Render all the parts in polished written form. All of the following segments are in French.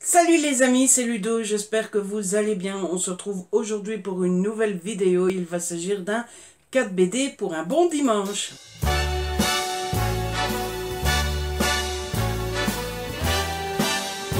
Salut les amis, c'est Ludo, j'espère que vous allez bien. On se retrouve aujourd'hui pour une nouvelle vidéo. Il va s'agir d'un 4 BD pour un bon dimanche.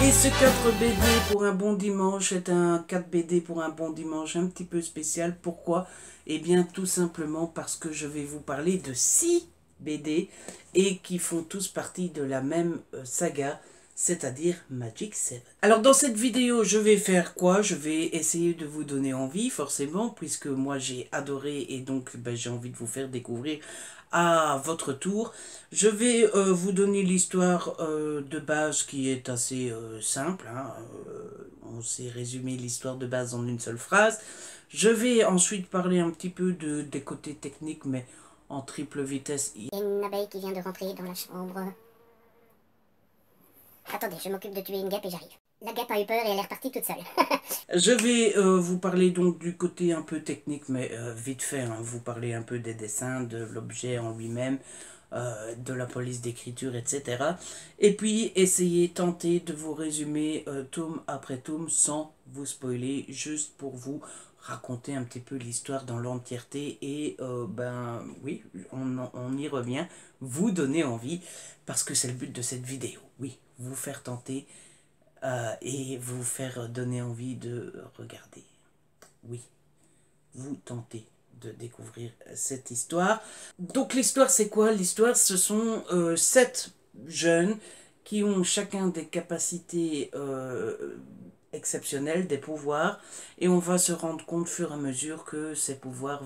Et ce 4 BD pour un bon dimanche est un 4 BD pour un bon dimanche un petit peu spécial. Pourquoi? Eh bien tout simplement parce que je vais vous parler de 6 BD et qui font tous partie de la même saga, c'est-à-dire Magic 7. Alors dans cette vidéo, je vais faire quoi? Je vais essayer de vous donner envie, forcément, puisque moi j'ai adoré et donc j'ai envie de vous faire découvrir à votre tour. Je vais vous donner l'histoire de base qui est assez simple. On s'est résumé l'histoire de base en une seule phrase. Je vais ensuite parler un petit peu des côtés techniques, mais en triple vitesse. Il y a une abeille qui vient de rentrer dans la chambre. Attendez, je m'occupe de tuer une guêpe et j'arrive. La guêpe a eu peur et elle est repartie toute seule. Je vais vous parler donc du côté un peu technique, mais vite fait, vous parler un peu des dessins, de l'objet en lui-même, de la police d'écriture, etc. Et puis essayer, tenter de vous résumer tome après tome sans vous spoiler, juste pour vous raconter un petit peu l'histoire dans l'entièreté et oui, on y revient, vous donner envie, parce que c'est le but de cette vidéo, oui, vous faire tenter et vous faire donner envie de regarder. Oui, vous tentez de découvrir cette histoire. Donc l'histoire c'est quoi? L'histoire ce sont 7 jeunes qui ont chacun des capacités exceptionnelles, des pouvoirs, et on va se rendre compte au fur et à mesure que ces pouvoirs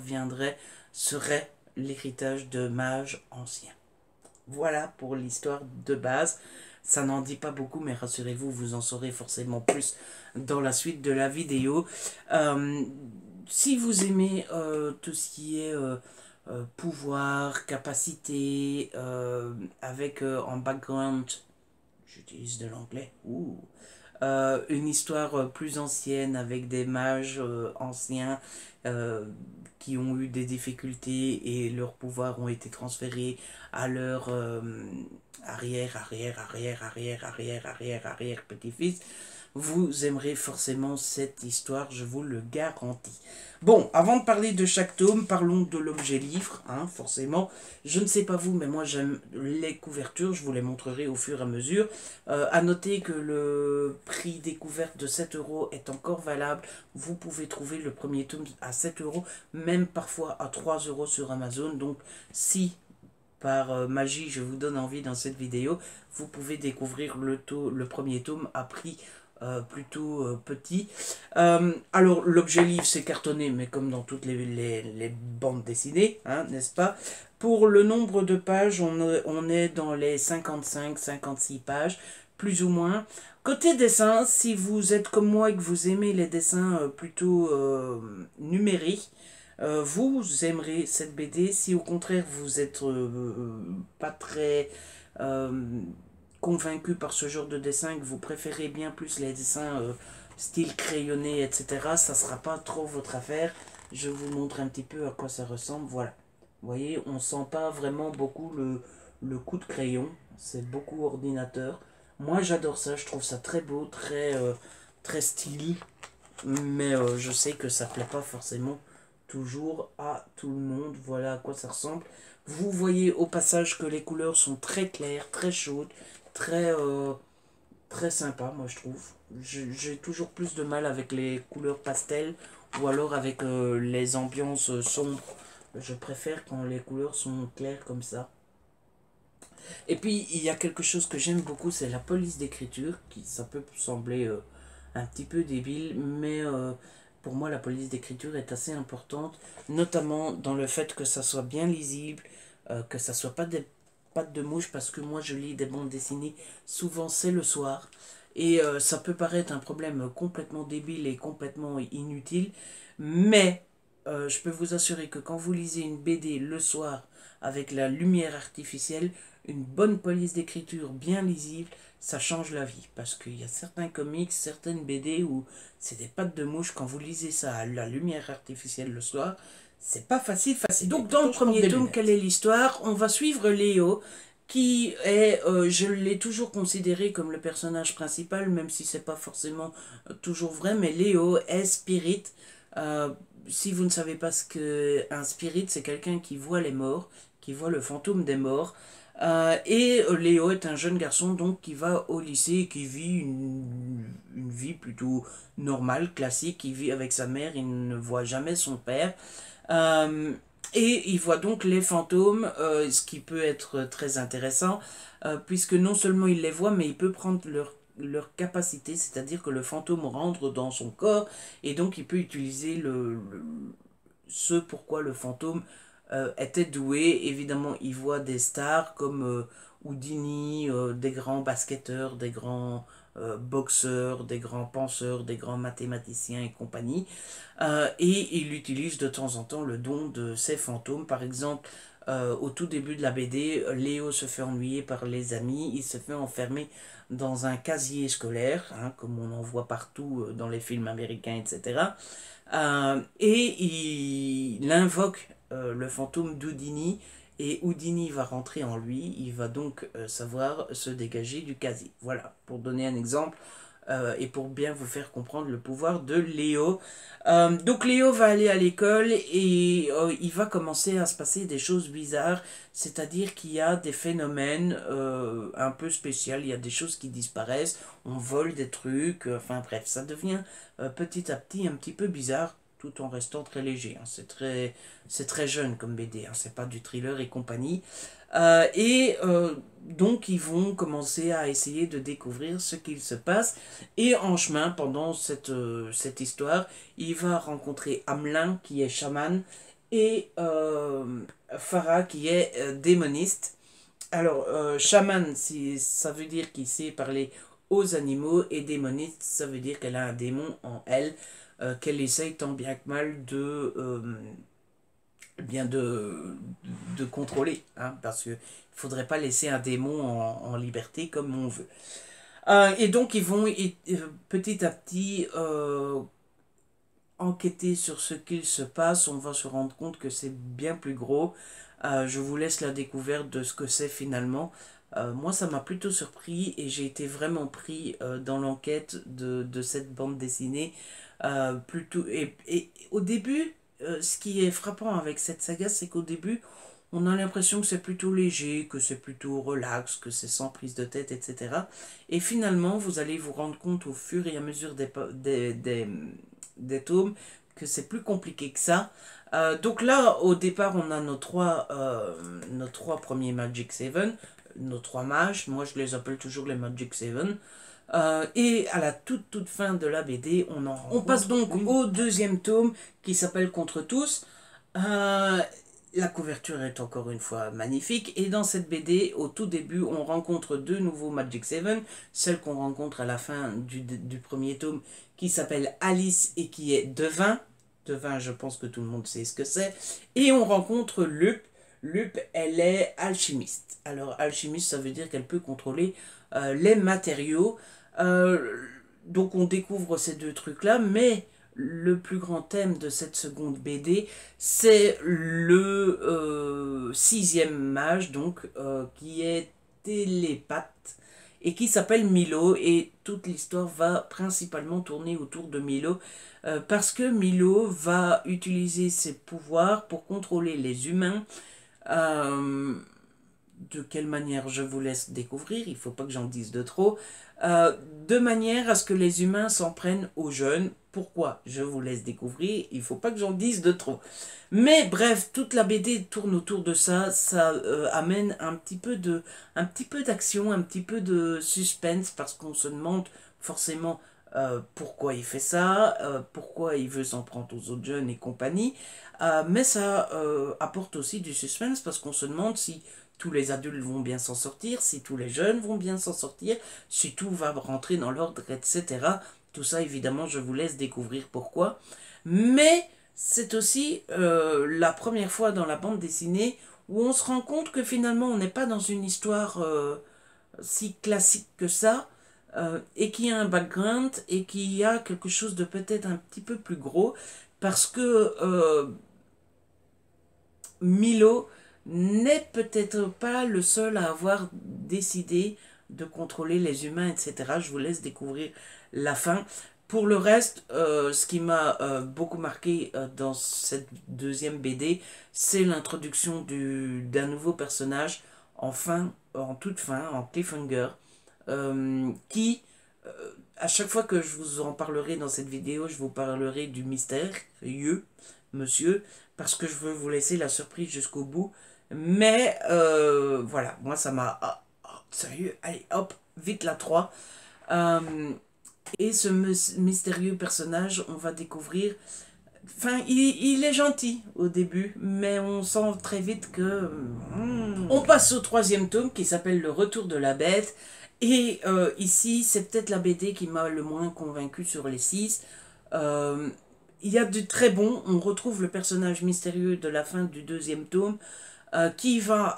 seraient l'héritage de mages anciens. Voilà pour l'histoire de base. Ça n'en dit pas beaucoup, mais rassurez-vous, vous en saurez forcément plus dans la suite de la vidéo. Si vous aimez tout ce qui est pouvoir, capacité, avec en background, j'utilise de l'anglais, une histoire plus ancienne avec des mages anciens qui ont eu des difficultés et leurs pouvoirs ont été transférés à leur arrière petit-fils, vous aimerez forcément cette histoire, je vous le garantis. Bon, avant de parler de chaque tome, parlons de l'objet livre, forcément. Je ne sais pas vous, mais moi j'aime les couvertures, je vous les montrerai au fur et à mesure. À noter que le prix découverte de 7 € est encore valable. Vous pouvez trouver le premier tome à 7 €, même parfois à 3 € sur Amazon. Donc si par magie je vous donne envie dans cette vidéo, vous pouvez découvrir le premier tome à prix plutôt petit. Alors l'objet livre c'est cartonné, mais comme dans toutes les bandes dessinées, n'est-ce pas? Pour le nombre de pages, on est dans les 55-56 pages, plus ou moins. Côté dessin, si vous êtes comme moi et que vous aimez les dessins plutôt numériques, vous aimerez cette BD. Si au contraire vous êtes pas très convaincu par ce genre de dessin, que vous préférez bien plus les dessins style crayonné, etc., ça sera pas trop votre affaire. Je vous montre un petit peu à quoi ça ressemble. Voilà. Vous voyez, on sent pas vraiment beaucoup le coup de crayon. C'est beaucoup ordinateur. Moi, j'adore ça. Je trouve ça très beau, très stylé. Mais je sais que ça plaît pas forcément toujours à tout le monde. Voilà à quoi ça ressemble. Vous voyez au passage que les couleurs sont très claires, très chaudes, très sympa, moi je trouve. J'ai toujours plus de mal avec les couleurs pastel ou alors avec les ambiances sombres. Je préfère quand les couleurs sont claires comme ça. Et puis il y a quelque chose que j'aime beaucoup, c'est la police d'écriture, qui ça peut sembler un petit peu débile, mais pour moi la police d'écriture est assez importante, notamment dans le fait que ça soit bien lisible, que ça soit pas des pattes de mouche, parce que moi je lis des bandes dessinées, souvent c'est le soir, et ça peut paraître un problème complètement débile et complètement inutile, mais je peux vous assurer que quand vous lisez une BD le soir avec la lumière artificielle, une bonne police d'écriture bien lisible, ça change la vie. Parce qu'il y a certains comics, certaines BD où c'est des pattes de mouche, quand vous lisez ça à la lumière artificielle le soir, c'est pas facile. Donc dans le premier tome, quelle est l'histoire? On va suivre Léo, qui est, je l'ai toujours considéré comme le personnage principal, même si c'est pas forcément toujours vrai, mais Léo est Spirit. Euh, Si vous ne savez pas ce que un Spirit, c'est quelqu'un qui voit les morts, qui voit le fantôme des morts. Léo est un jeune garçon donc qui va au lycée, qui vit une vie plutôt normale, classique, il vit avec sa mère, il ne voit jamais son père. Euh, et il voit donc les fantômes, ce qui peut être très intéressant, puisque non seulement il les voit, mais il peut prendre leur capacité, c'est-à-dire que le fantôme rentre dans son corps, et donc il peut utiliser ce pourquoi le fantôme était doué. Évidemment, il voit des stars comme Houdini, des grands basketteurs, des grands boxeurs, des grands penseurs, des grands mathématiciens et compagnie. Et il utilise de temps en temps le don de ses fantômes. Par exemple, au tout début de la BD, Léo se fait ennuyer par les amis, il se fait enfermer dans un casier scolaire, hein, comme on en voit partout dans les films américains, etc. Et il invoque le fantôme d'Houdini, et Houdini va rentrer en lui, il va donc savoir se dégager du casier. Voilà, pour donner un exemple et pour bien vous faire comprendre le pouvoir de Léo. Donc Léo va aller à l'école et il va commencer à se passer des choses bizarres, c'est-à-dire qu'il y a des phénomènes un peu spéciaux, il y a des choses qui disparaissent, on vole des trucs, enfin bref, ça devient petit à petit un petit peu bizarre tout en restant très léger. Hein. C'est très jeune comme BD, hein. C'est pas du thriller et compagnie. Donc ils vont commencer à essayer de découvrir ce qu'il se passe. Et en chemin, pendant cette histoire, il va rencontrer Hamelin qui est chaman et Farah qui est démoniste. Alors, chaman, ça veut dire qu'il sait parler aux animaux, et démoniste, ça veut dire qu'elle a un démon en elle, qu'elle essaye tant bien que mal bien de contrôler, hein, parce qu'il ne faudrait pas laisser un démon en liberté comme on veut. Et donc ils vont petit à petit enquêter sur ce qu'il se passe. On va se rendre compte que c'est bien plus gros. Je vous laisse la découverte de ce que c'est finalement. Moi, ça m'a plutôt surpris et j'ai été vraiment pris dans l'enquête de cette bande dessinée. Et au début, ce qui est frappant avec cette saga, c'est qu'au début, on a l'impression que c'est plutôt léger, que c'est plutôt relax, que c'est sans prise de tête, etc. Et finalement, vous allez vous rendre compte au fur et à mesure des tomes que c'est plus compliqué que ça. Donc là, au départ, on a nos trois premiers Magic Seven, nos trois mages. Moi, je les appelle toujours les Magic Seven. Et à la toute fin de la BD, on passe donc au deuxième tome qui s'appelle Contre tous. Euh, la couverture est encore une fois magnifique. Et dans cette BD, au tout début, on rencontre deux nouveaux Magic Seven. Celle qu'on rencontre à la fin du premier tome qui s'appelle Alice et qui est Devin. Devin, je pense que tout le monde sait ce que c'est. Et on rencontre Lup. Lup, elle est alchimiste. Alors, alchimiste, ça veut dire qu'elle peut contrôler les matériaux. Euh, donc, on découvre ces deux trucs-là, mais le plus grand thème de cette seconde BD, c'est le sixième mage, donc, qui est télépathe et qui s'appelle Milo. Et toute l'histoire va principalement tourner autour de Milo, parce que Milo va utiliser ses pouvoirs pour contrôler les humains. Euh, de quelle manière, je vous laisse découvrir, il ne faut pas que j'en dise de trop, de manière à ce que les humains s'en prennent aux jeunes. Pourquoi? Je vous laisse découvrir, il ne faut pas que j'en dise de trop. Mais bref, toute la BD tourne autour de ça, ça amène un petit peu d'action, un petit peu de suspense, parce qu'on se demande forcément pourquoi il fait ça, pourquoi il veut s'en prendre aux autres jeunes et compagnie. Mais ça apporte aussi du suspense, parce qu'on se demande si tous les adultes vont bien s'en sortir, si tous les jeunes vont bien s'en sortir, si tout va rentrer dans l'ordre, etc. Tout ça, évidemment, je vous laisse découvrir pourquoi. Mais c'est aussi la première fois dans la bande dessinée où on se rend compte que finalement, on n'est pas dans une histoire si classique que ça, et qu'il y a un background, et qu'il y a quelque chose de peut-être un petit peu plus gros, parce que Milo n'est peut-être pas le seul à avoir décidé de contrôler les humains, etc. Je vous laisse découvrir la fin. Pour le reste, ce qui m'a beaucoup marqué dans cette deuxième BD, c'est l'introduction d'un nouveau personnage en toute fin, en cliffhanger, qui, à chaque fois que je vous en parlerai dans cette vidéo, je vous parlerai du mystérieux monsieur, parce que je veux vous laisser la surprise jusqu'au bout. Mais voilà, moi ça m'a... sérieux, allez hop, vite la 3. Et ce mystérieux personnage, on va découvrir... Enfin, il est gentil au début, mais on sent très vite que... On passe au troisième tome qui s'appelle Le Retour de la Bête. Et ici, c'est peut-être la BD qui m'a le moins convaincu sur les 6. Il y a du très bon. On retrouve le personnage mystérieux de la fin du deuxième tome qui va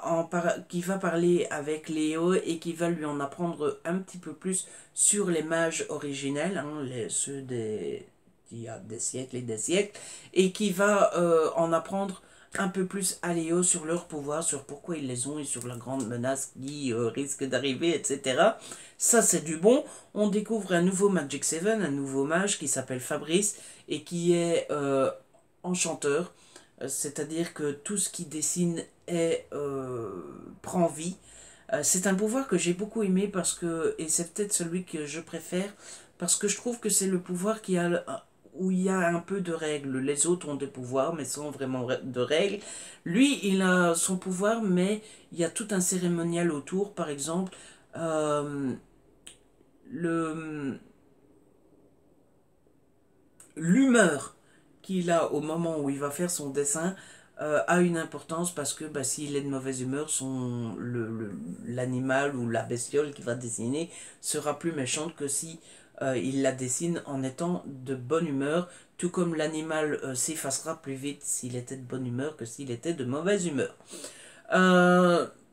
parler avec Léo et qui va lui en apprendre un petit peu plus sur les mages originels, hein, ceux d'il y a des siècles et des siècles, et qui va en apprendre un peu plus à Léo sur leurs pouvoirs, sur pourquoi ils les ont et sur la grande menace qui risque d'arriver, etc. Ça, c'est du bon. On découvre un nouveau Magic 7, un nouveau mage qui s'appelle Fabrice et qui est enchanteur. C'est-à-dire que tout ce qui dessine prend vie. C'est un pouvoir que j'ai beaucoup aimé parce que, et c'est peut-être celui que je préfère, parce que je trouve que c'est le pouvoir où il y a un peu de règles. Les autres ont des pouvoirs, mais sans vraiment de règles. Lui, il a son pouvoir, mais il y a tout un cérémonial autour. Par exemple, le l'humeur qu'il a au moment où il va faire son dessin a une importance parce que bah, s'il est de mauvaise humeur, l'animal ou la bestiole qu'il va dessiner sera plus méchante que si il la dessine en étant de bonne humeur, tout comme l'animal s'effacera plus vite s'il était de bonne humeur que s'il était de mauvaise humeur.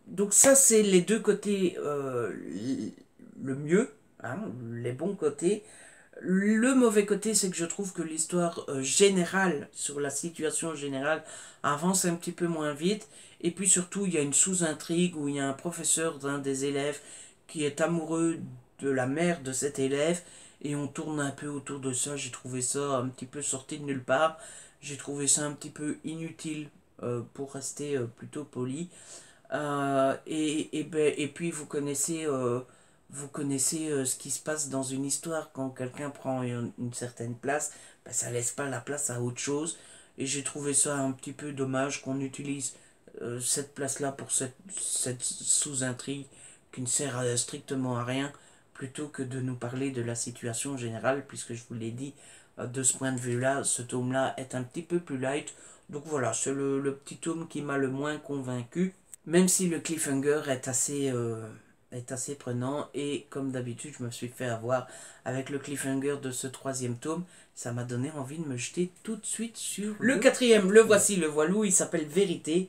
Donc ça, c'est les deux côtés le mieux, hein, les bons côtés. Le mauvais côté, c'est que je trouve que l'histoire générale, sur la situation générale, avance un petit peu moins vite. Et puis surtout, il y a une sous-intrigue où il y a un professeur d'un des élèves qui est amoureux de la mère de cet élève. Et on tourne un peu autour de ça. J'ai trouvé ça un petit peu sorti de nulle part. J'ai trouvé ça un petit peu inutile, pour rester plutôt poli. Et puis vous connaissez ce qui se passe dans une histoire quand quelqu'un prend une certaine place, ben, ça laisse pas la place à autre chose. Et j'ai trouvé ça un petit peu dommage qu'on utilise cette place-là pour cette sous-intrigue qui ne sert strictement à rien, plutôt que de nous parler de la situation générale, puisque je vous l'ai dit, de ce point de vue-là, ce tome-là est un petit peu plus light. Donc voilà, c'est le petit tome qui m'a le moins convaincu. Même si le cliffhanger est assez prenant, et comme d'habitude je me suis fait avoir avec le cliffhanger de ce troisième tome, ça m'a donné envie de me jeter tout de suite sur le quatrième. Le voici, le voilou, il s'appelle Vérité,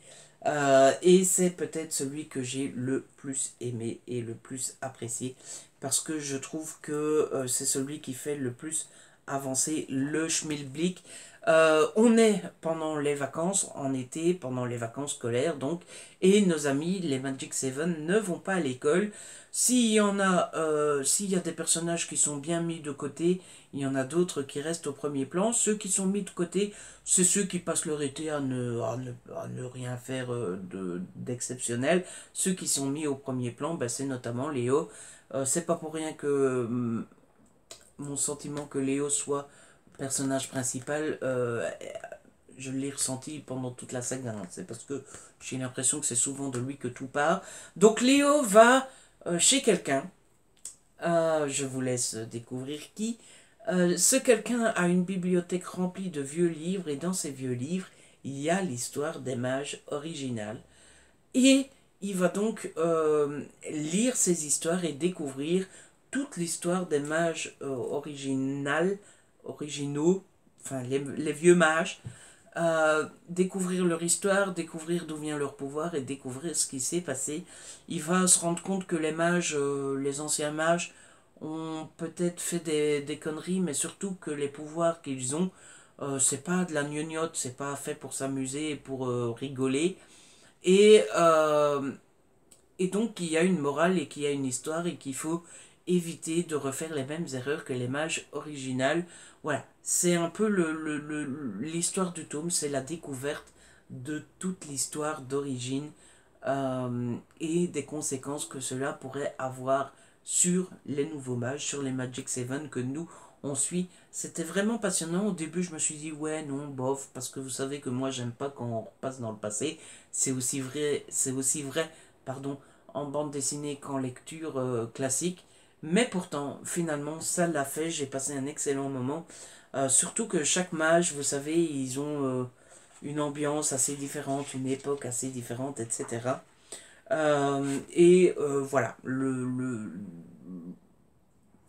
et c'est peut-être celui que j'ai le plus aimé et le plus apprécié, parce que je trouve que c'est celui qui fait le plus avancer le schmilblick. On est pendant les vacances, en été, pendant les vacances scolaires donc, et nos amis, les Magic 7, ne vont pas à l'école. S'il y a des personnages qui sont bien mis de côté, il y en a d'autres qui restent au premier plan. Ceux qui sont mis de côté, c'est ceux qui passent leur été à ne rien faire d'exceptionnel. Ceux qui sont mis au premier plan, ben, c'est notamment Léo. C'est pas pour rien que mon sentiment que Léo soit personnage principal, je l'ai ressenti pendant toute la saga. C'est parce que j'ai l'impression que c'est souvent de lui que tout part. Donc Léo va chez quelqu'un. Je vous laisse découvrir qui. Ce quelqu'un a une bibliothèque remplie de vieux livres, et dans ces vieux livres, il y a l'histoire des mages originales. Et il va donc lire ces histoires et découvrir toute l'histoire des mages originaux, enfin les vieux mages, découvrir leur histoire, découvrir d'où vient leur pouvoir et découvrir ce qui s'est passé. Il va se rendre compte que les mages, les anciens mages, ont peut-être fait des conneries, mais surtout que les pouvoirs qu'ils ont, c'est pas de la gnognotte, c'est pas fait pour s'amuser et pour rigoler. Et donc il y a une morale et qu'il y a une histoire et qu'il faut éviter de refaire les mêmes erreurs que les mages originales. Voilà, c'est un peu l'histoire du tome, c'est la découverte de toute l'histoire d'origine et des conséquences que cela pourrait avoir sur les nouveaux mages, sur les Magic Seven que nous on suit. C'était vraiment passionnant. Au début, je me suis dit ouais, non, bof, parce que vous savez que moi j'aime pas quand on repasse dans le passé. C'est aussi vrai, pardon, en bande dessinée qu'en lecture classique. Mais pourtant, finalement, ça l'a fait. J'ai passé un excellent moment. Surtout que chaque mage, vous savez, ils ont une ambiance assez différente, une époque assez différente, etc. Voilà,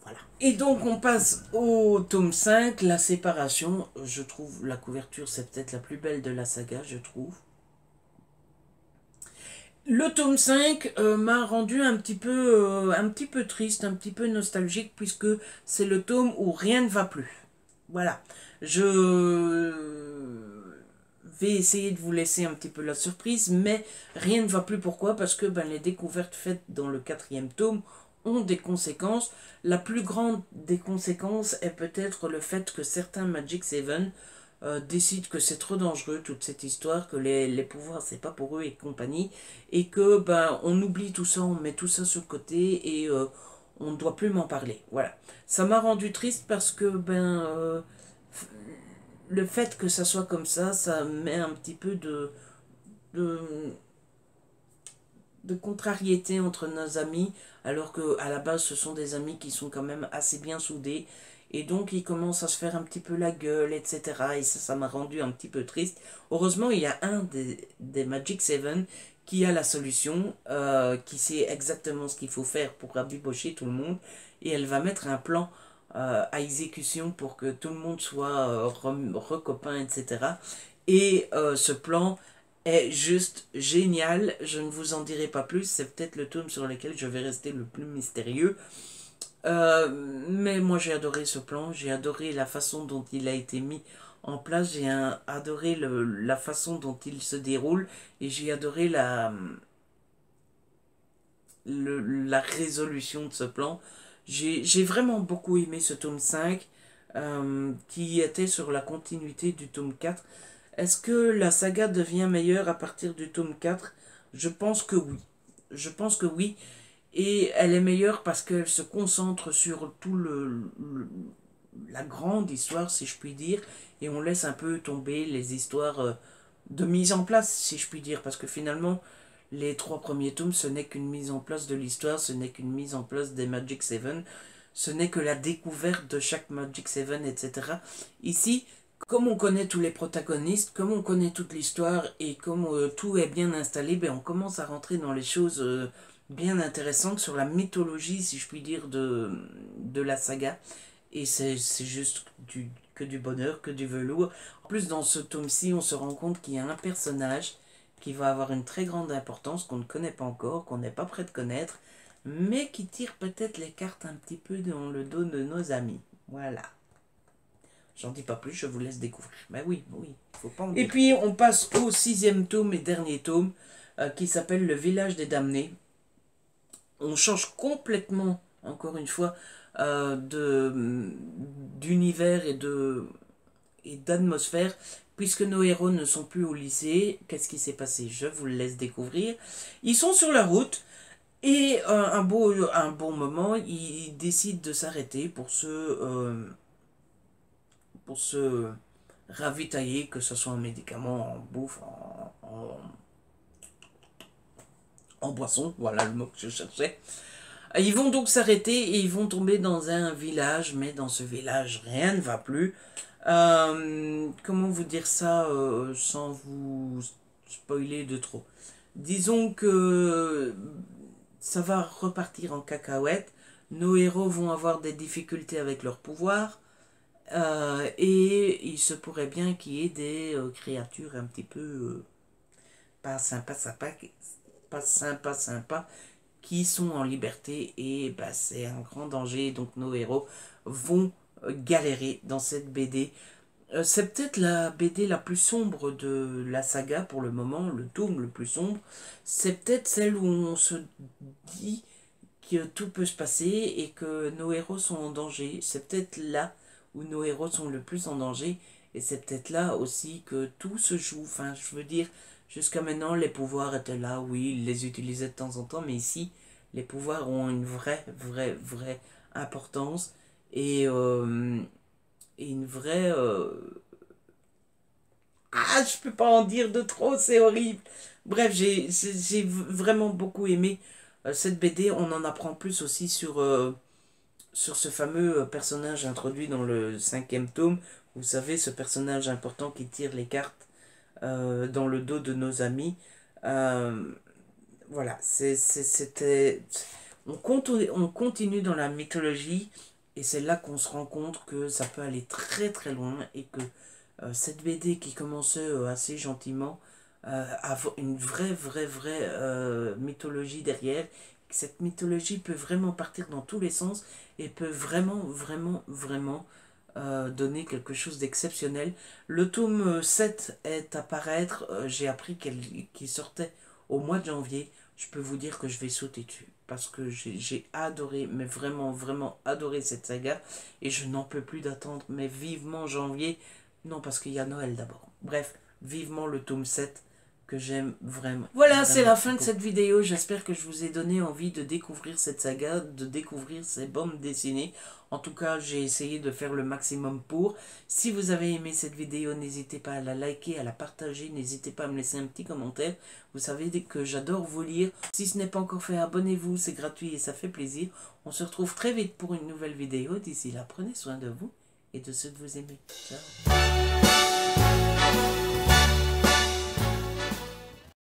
voilà. Et donc on passe au tome 5, la séparation. Je trouve la couverture, c'est peut-être la plus belle de la saga, je trouve. Le tome 5 m'a rendu un petit peu triste, un petit peu nostalgique, puisque c'est le tome où rien ne va plus. Voilà. Je vais essayer de vous laisser un petit peu la surprise, mais rien ne va plus. Pourquoi? Parce que les découvertes faites dans le quatrième tome ont des conséquences. La plus grande des conséquences est peut-être le fait que certains Magic Seven décident que c'est trop dangereux toute cette histoire, que les pouvoirs c'est pas pour eux et compagnie, et que on oublie tout ça, on met tout ça sur le côté et on ne doit plus m'en parler. Voilà. Ça m'a rendu triste parce que le fait que ça soit comme ça met un petit peu de, de contrariété entre nos amis, alors que à la base ce sont des amis qui sont quand même assez bien soudés, et donc ils commencent à se faire un petit peu la gueule, etc. Et ça m'a rendu un petit peu triste. Heureusement, il y a un des Magic Seven qui a la solution, qui sait exactement ce qu'il faut faire pour rabibocher tout le monde, et elle va mettre un plan à exécution pour que tout le monde soit recopain, etc. Et ce plan est juste génial. Je ne vous en dirai pas plus. C'est peut-être le tome sur lequel je vais rester le plus mystérieux. Mais moi j'ai adoré ce plan. J'ai adoré la façon dont il a été mis en place. J'ai adoré la façon dont il se déroule. Et j'ai adoré la résolution de ce plan. J'ai vraiment beaucoup aimé ce tome 5 qui était sur la continuité du tome 4. Est-ce que la saga devient meilleure à partir du tome 4? Je pense que oui. Je pense que oui. Et elle est meilleure parce qu'elle se concentre sur tout la grande histoire, si je puis dire, et on laisse un peu tomber les histoires de mise en place, si je puis dire, parce que finalement, les trois premiers tomes, ce n'est qu'une mise en place de l'histoire, ce n'est qu'une mise en place des Magic Seven, ce n'est que la découverte de chaque Magic Seven, etc. Ici, comme on connaît tous les protagonistes, comme on connaît toute l'histoire et comme tout est bien installé, on commence à rentrer dans les choses bien intéressantes sur la mythologie, si je puis dire, de la saga. Et c'est juste que du bonheur, que du velours. En plus, dans ce tome-ci, on se rend compte qu'il y a un personnage qui va avoir une très grande importance, qu'on ne connaît pas encore, qu'on n'est pas prêt de connaître, mais qui tire peut-être les cartes un petit peu dans le dos de nos amis. Voilà. J'en dis pas plus, je vous laisse découvrir. Mais oui, faut pas en dire. Et puis on passe au sixième tome et dernier tome, qui s'appelle Le Village des Damnés. On change complètement, encore une fois, d'univers et d'atmosphère, puisque nos héros ne sont plus au lycée. Qu'est-ce qui s'est passé? Je vous le laisse découvrir. Ils sont sur la route. Et un bon moment, ils décident de s'arrêter pour se ravitailler, que ce soit en médicaments, en bouffe, en boisson, voilà le mot que je cherchais. Ils vont donc s'arrêter et ils vont tomber dans un village, mais dans ce village, rien ne va plus. Comment vous dire ça sans vous spoiler de trop? Disons que ça va repartir en cacahuète. Nos héros vont avoir des difficultés avec leur pouvoir. Et il se pourrait bien qu'il y ait des créatures un petit peu pas sympa, qui sont en liberté et c'est un grand danger. Donc nos héros vont galérer dans cette BD. C'est peut-être la BD la plus sombre de la saga pour le moment, le tome le plus sombre. C'est peut-être celle où on se dit que tout peut se passer et que nos héros sont en danger. C'est peut-être là où nos héros sont le plus en danger. Et c'est peut-être là aussi que tout se joue. Enfin, je veux dire, jusqu'à maintenant, les pouvoirs étaient là, oui, ils les utilisaient de temps en temps, mais ici, les pouvoirs ont une vraie importance et, et une vraie... Ah, je peux pas en dire de trop, c'est horrible. Bref, j'ai vraiment beaucoup aimé cette BD. On en apprend plus aussi sur ce fameux personnage introduit dans le cinquième tome. Vous savez, ce personnage important qui tire les cartes dans le dos de nos amis. Euh, voilà, c'était... on continue dans la mythologie et c'est là qu'on se rend compte que ça peut aller très loin et que cette BD qui commençait assez gentiment a une vraie mythologie derrière. Cette mythologie peut vraiment partir dans tous les sens et peut vraiment donner quelque chose d'exceptionnel. Le tome 7 est à paraître. J'ai appris qu'il sortait au mois de janvier. Je peux vous dire que je vais sauter dessus parce que j'ai adoré, mais vraiment adoré cette saga et je n'en peux plus d'attendre, mais vivement janvier. Non, parce qu'il y a Noël d'abord. Bref, vivement le tome 7 que j'aime vraiment. Voilà, c'est la fin de cette vidéo. J'espère que je vous ai donné envie de découvrir cette saga, de découvrir ces bandes dessinées. En tout cas, j'ai essayé de faire le maximum pour. Si vous avez aimé cette vidéo, n'hésitez pas à la liker, à la partager. N'hésitez pas à me laisser un petit commentaire. Vous savez que j'adore vous lire. Si ce n'est pas encore fait, abonnez-vous. C'est gratuit et ça fait plaisir. On se retrouve très vite pour une nouvelle vidéo. D'ici là, prenez soin de vous et de ceux que vous aimez. Ciao.